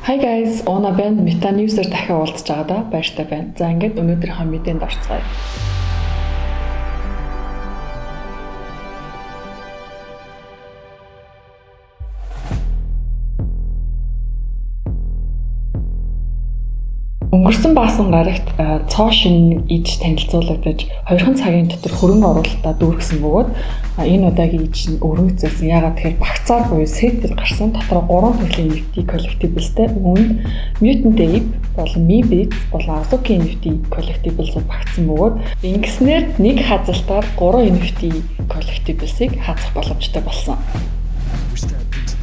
Hi guys, Ona байна. Meta News-ээр дахин уулзч байгаадаа баяртай байна. За ингээд өнөөдрийнхөө мэдээнд орцгоё. Өнгөрсөн баасан гарагт цоо шин иж танилцуулагдаж 2 цагийн дотор хөрөнгө оруулалтаа дүүргэсэн бөгөөд энэ удаагийн иж нь өргөцсөн. Яагаад тэгэхээр багцаар буюу сетер гарсан дотор 3 төрлийн NFT collectiblesтэй үүнд Mutant Ape болон Meebits болон Azuki NFT collectibles багтсан бөгөөд ингэснээр нэг хазалтаар 3 NFT collectibles-ыг хаазах боломжтой болсон.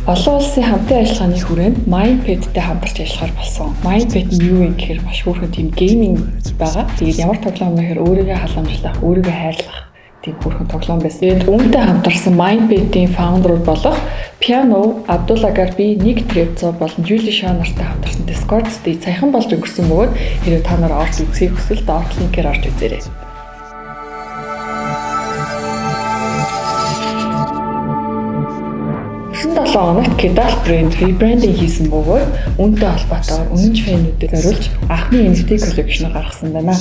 Олон улсын хамтын ажиллагааны хүрээнд Mindpad-тэй хамтарч ажиллахаар болсон. Mindpad нь юу вэ гэхээр маш хөөрхөн тийм гейминг байгаа. Тэгээд ямар тоглоом вэ гэхээр өөрийгөө халамжлах, өөрийгөө хайрлах тийм хөөрхөн тоглоом байсан. Тэгээд үүнтэй хамтарсан Mindpad-ийн фаундерууд болох Piano, Abdullah Garbi, Nick Trezzo болон Julie Shaw нартай хамтарсан Discord stage саяхан болж өнгөрсөн бөгөөд хэрвээ та нар орж үзхийг хүсвэл доод линкээр орж үзээрэй. 7 хоногт Kedal брэнд rebranding хийсэн бөгөөд үүнтэй холбоотойгоор өмнөж фэнүүдэд зориулж анхны NFT collection гаргасан байна.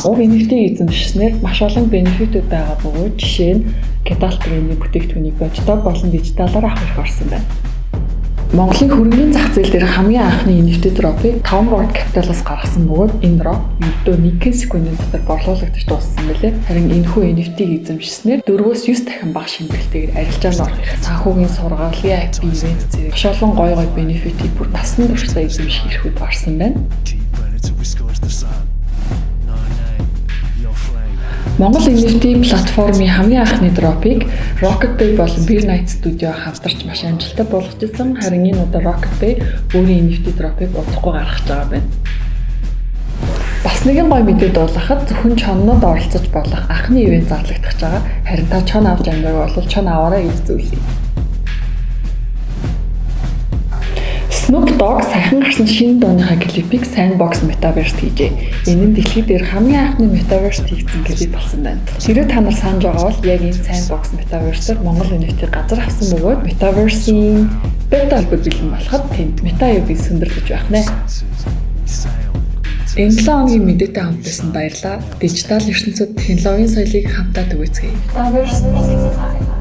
Уг NFT эзэмшснээр маш олон бенефитүүд байгаа бөгөөд жишээ нь Kedal брэндийн бүтээгдэхүүнийг бодитоор болон дижиталаар авах эрх орсон байна. Монголын хөрөнгөний зах зээл дээр хамгийн анхны NFT drop-ыг Tomboard Capital-аас гаргасан бөгөөд энэ drop ердөө 1 секундын дотор борлуулагдаж дууссан билээ. Харин энэхүү NFT-г эзэмшснээр 4-9 дахин бага шимтгэлтэйгээр арилжаанд орох их санхүүгийн сургаал, VIP ивент зэрэг маш олон гой бенефитийг бүр насан туршдаа эзэмших эрхүүд гарсан байна. Монгол NFT платформын хамгийн анхны дропыг Rocketbay болон Beer Night Studio хамтарч маш амжилттай болгочихсон. Харин энэ удаа Rocketbay өөрийн NFT дропыг удахгүй гаргаж байгаа байна. Бас нэгэн гоё мэдээд болгоход зөвхөн чоннууд оролцож болох анхны ивент зарлагдах байгаа. Харин та чон авч амжаагүй бол чон аваарай гэж зөвлөе. Snoop Dogg саяхан гарсан шинэ дууныхаа клипийг Sandbox Metaverse хийжээ. Энэ нь дэлхийд дээр хамгийн анхны Metaverse хийгдсэн клип болсон байна. Хэрвээ та нар санаж байгаа бол яг энэ Sandbox Metaverse-ээр Монгол NFT газар авсан бөгөөд Metaverse-ийн бета албад бэлэн болоход тэнд Meta UB сөндөрлөж байх нэ. Энэ 7 хоногийн мэдээтэй хамт байсан баярлалаа. Дижитал ертөнцид технологийн соёлыг хамтаа түгээцгээе. Metaverse